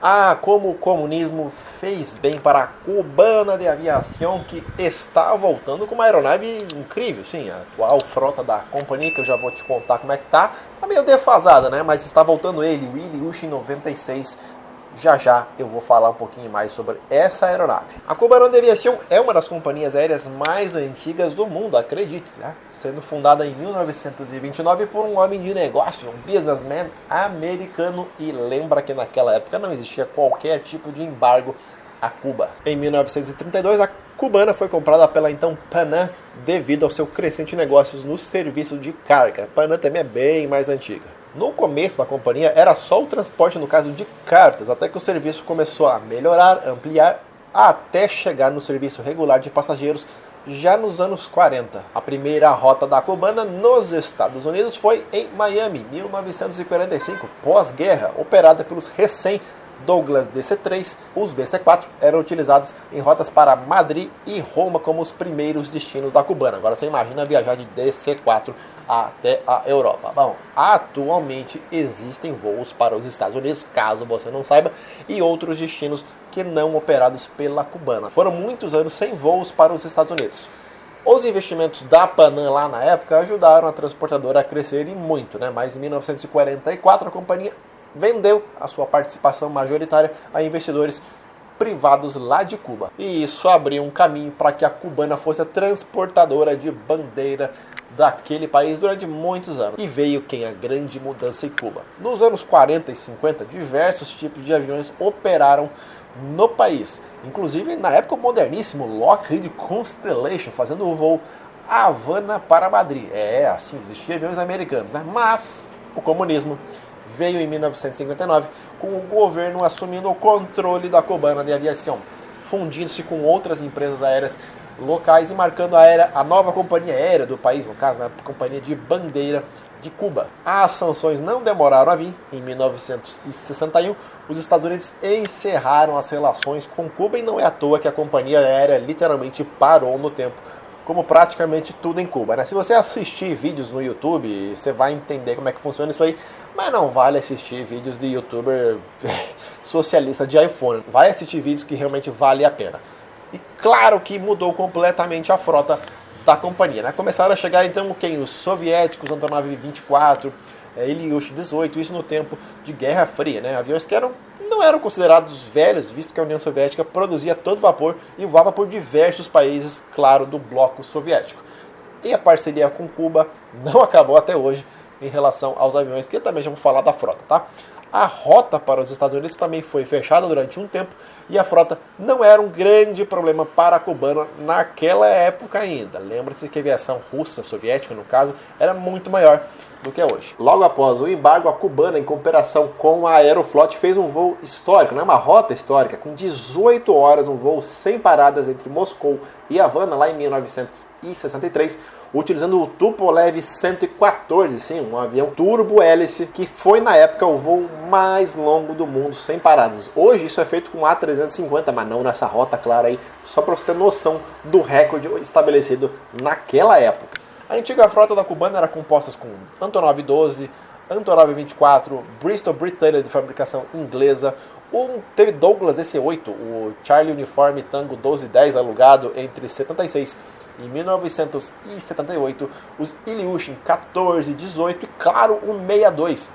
Ah, como o comunismo fez bem para a Cubana de Aviação, que está voltando com uma aeronave incrível. Sim, a atual frota da companhia, que eu já vou te contar como é que tá meio defasada, né? Mas está voltando ele, o Ilyushin 96. Já já eu vou falar um pouquinho mais sobre essa aeronave. A Cubana de Aviação é uma das companhias aéreas mais antigas do mundo, acredite, né? Sendo fundada em 1929 por um homem de negócio, um businessman americano, e lembra que naquela época não existia qualquer tipo de embargo a Cuba. Em 1932, a Cubana foi comprada pela então Panam devido ao seu crescente negócios no serviço de carga. A Panam também é bem mais antiga. No começo da companhia era só o transporte no caso de cartas, até que o serviço começou a melhorar, ampliar, até chegar no serviço regular de passageiros já nos anos 40. A primeira rota da Cubana nos Estados Unidos foi em Miami, 1945, pós-guerra, operada pelos Douglas DC-3. Os DC-4 eram utilizados em rotas para Madrid e Roma como os primeiros destinos da Cubana. Agora você imagina viajar de DC-4 até a Europa. Bom, atualmente existem voos para os Estados Unidos, caso você não saiba, e outros destinos que não operados pela Cubana. Foram muitos anos sem voos para os Estados Unidos. Os investimentos da Panam lá na época ajudaram a transportadora a crescer e muito, né? Mas em 1944 a companhia vendeu a sua participação majoritária a investidores privados lá de Cuba. E isso abriu um caminho para que a Cubana fosse a transportadora de bandeira daquele país durante muitos anos. E veio a grande mudança em Cuba. Nos anos 40 e 50, diversos tipos de aviões operaram no país. Inclusive, na época, o moderníssimo Lockheed Constellation, fazendo o voo Havana para Madrid. Assim, existiam aviões americanos, né? Mas o comunismo veio em 1959, com o governo assumindo o controle da Cubana de Aviação, fundindo-se com outras empresas aéreas locais e marcando a nova companhia aérea do país, no caso, a companhia de bandeira de Cuba. As sanções não demoraram a vir. Em 1961, os Estados Unidos encerraram as relações com Cuba, e não é à toa que a companhia aérea literalmente parou no tempo, como praticamente tudo em Cuba, né? Se você assistir vídeos no YouTube, você vai entender como é que funciona isso aí, mas não vale assistir vídeos de youtuber socialista de iPhone. Vai assistir vídeos que realmente vale a pena. E claro que mudou completamente a frota da companhia, né? Começaram a chegar então os soviéticos, Antonov 24, Ilyushin 18, isso no tempo de Guerra Fria, né? Aviões que não eram considerados velhos, visto que a União Soviética produzia todo vapor e voava por diversos países, claro, do bloco soviético. E a parceria com Cuba não acabou até hoje em relação aos aviões, que eu também já vou falar da frota, tá? A rota para os Estados Unidos também foi fechada durante um tempo, e a frota não era um grande problema para a Cubana naquela época ainda. Lembra-se que a aviação russa, soviética no caso, era muito maior do que é hoje. Logo após o embargo, a Cubana, em cooperação com a Aeroflot, fez um voo histórico, uma rota histórica, com 18 horas, um voo sem paradas entre Moscou e Havana, lá em 1963, utilizando o Tupolev 114, sim, um avião turbo-hélice, que foi na época o voo mais longo do mundo, sem paradas. Hoje isso é feito com A350, mas não nessa rota, claro, aí, só para você ter noção do recorde estabelecido naquela época. A antiga frota da Cubana era composta com Antonov 12, Antonov 24, Bristol Britânia de fabricação inglesa, teve Douglas DC-8, o Charlie Uniforme Tango 1210 alugado entre 76 e 1978, os Ilyushin 14, 18 e, claro, o 62.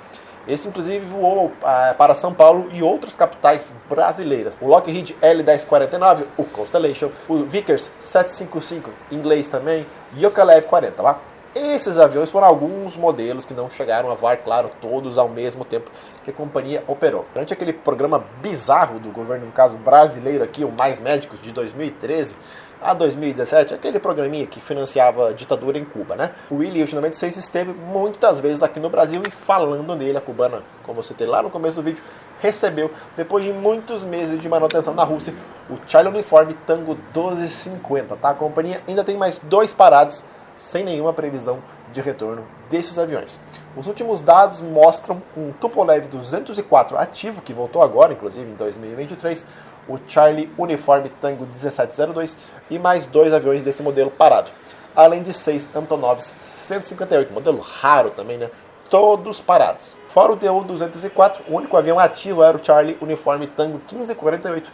Esse, inclusive, voou para São Paulo e outras capitais brasileiras. O Lockheed L-1049, o Constellation, o Vickers 755, inglês também, e o Kalev 40, lá. Esses aviões foram alguns modelos que não chegaram a voar, claro, todos ao mesmo tempo que a companhia operou. Durante aquele programa bizarro do governo, no caso brasileiro aqui, o Mais Médicos, de 2013 a 2017, aquele programinha que financiava a ditadura em Cuba, né? O Ilyushin 96 esteve muitas vezes aqui no Brasil, e falando nele, a Cubana, como eu citei lá no começo do vídeo, recebeu, depois de muitos meses de manutenção na Rússia, o Charlie Uniforme Tango 1250, tá? A companhia ainda tem mais 2 parados, sem nenhuma previsão de retorno desses aviões. Os últimos dados mostram um Tupolev 204 ativo, que voltou agora, inclusive em 2023, o Charlie Uniforme Tango 1702 e mais 2 aviões desse modelo parado, além de 6 Antonovs 158, modelo raro também, né? Todos parados. Fora o DU-204, o único avião ativo era o Charlie Uniforme Tango 1548,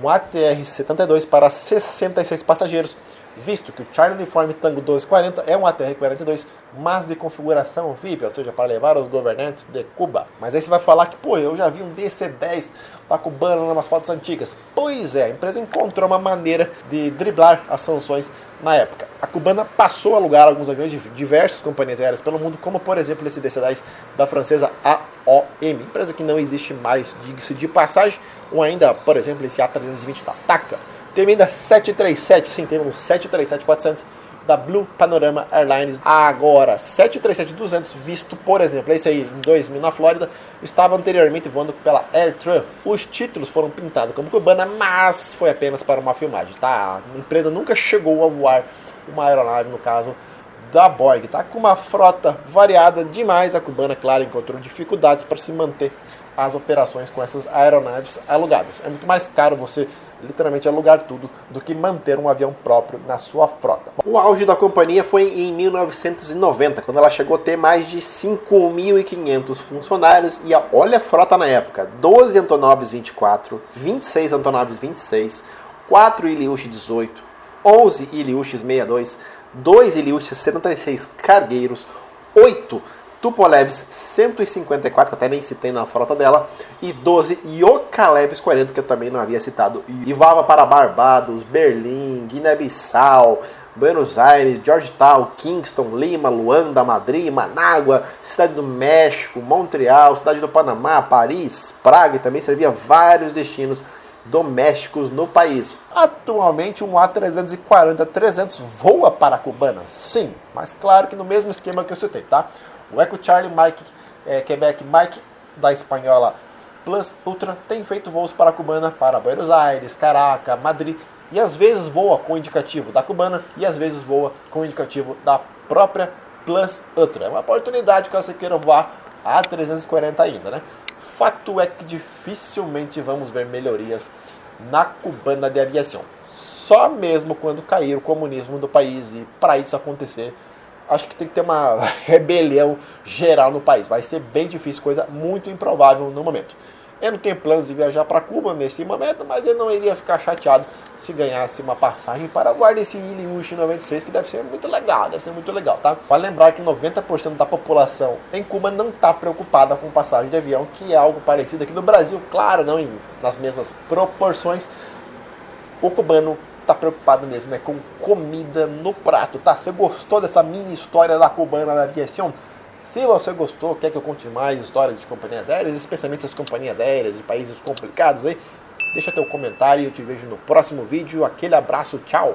um ATR-72 para 66 passageiros, visto que o Charlie Uniforme Tango 1240 é um ATR-42, mas de configuração VIP, ou seja, para levar os governantes de Cuba. Mas aí você vai falar que, pô, eu já vi um DC-10 da cubana em umas fotos antigas. Pois é, a empresa encontrou uma maneira de driblar as sanções na época. A cubana passou a alugar alguns aviões de diversas companhias aéreas pelo mundo, como por exemplo esse DC-10 da francesa AOM, empresa que não existe mais, diga-se de passagem, ou ainda, por exemplo, esse A320 da TACA. Tem ainda 737, sim, temos um 737-400 da Blue Panorama Airlines. Agora, 737-200, visto, por exemplo, esse aí em 2000 na Flórida, estava anteriormente voando pela AirTran. Os títulos foram pintados como cubana, mas foi apenas para uma filmagem, tá? A empresa nunca chegou a voar uma aeronave, no caso da Boeing, tá? Com uma frota variada demais, a cubana, claro, encontrou dificuldades para se manter as operações com essas aeronaves alugadas. É muito mais caro você literalmente alugar tudo do que manter um avião próprio na sua frota. O auge da companhia foi em 1990, quando ela chegou a ter mais de 5.500 funcionários e olha a frota na época: 12 Antonovs 24, 26 Antonovs 26, 4 Ilyushin 18, 11 Ilyushin 62, 2 Ilyushin 76 cargueiros, 8 Tupolevs 154, que eu até nem citei na frota dela, e 12 Yokalevs 40, que eu também não havia citado, e voava para Barbados, Berlim, Guiné-Bissau, Buenos Aires, Georgetown, Kingston, Lima, Luanda, Madrid, Manágua, Cidade do México, Montreal, Cidade do Panamá, Paris, Praga, e também servia vários destinos domésticos no país. Atualmente um A340-300 voa para a cubana, sim, mas claro que no mesmo esquema que eu citei, tá? O Echo Charlie Mike, Quebec Mike, da espanhola Plus Ultra, tem feito voos para a cubana, para Buenos Aires, Caracas, Madrid, e às vezes voa com o indicativo da cubana e às vezes voa com o indicativo da própria Plus Ultra. É uma oportunidade que você queira voar a 340 ainda, né? Fato é que dificilmente vamos ver melhorias na cubana de aviação. Só mesmo quando cair o comunismo do país, e para isso acontecer, acho que tem que ter uma rebelião geral no país. Vai ser bem difícil, coisa muito improvável no momento. Eu não tenho planos de viajar para Cuba nesse momento, mas eu não iria ficar chateado se ganhasse uma passagem para voar nesse Ilyushin 96, que deve ser muito legal, tá? Vale lembrar que 90% da população em Cuba não está preocupada com passagem de avião, que é algo parecido aqui no Brasil, claro, não nas mesmas proporções. O cubano tá preocupado mesmo com comida no prato, tá? Você gostou dessa mini história da cubana da aviação? Se você gostou, quer que eu conte mais histórias de companhias aéreas, especialmente as companhias aéreas de países complicados aí, deixa teu comentário e eu te vejo no próximo vídeo. Aquele abraço, tchau!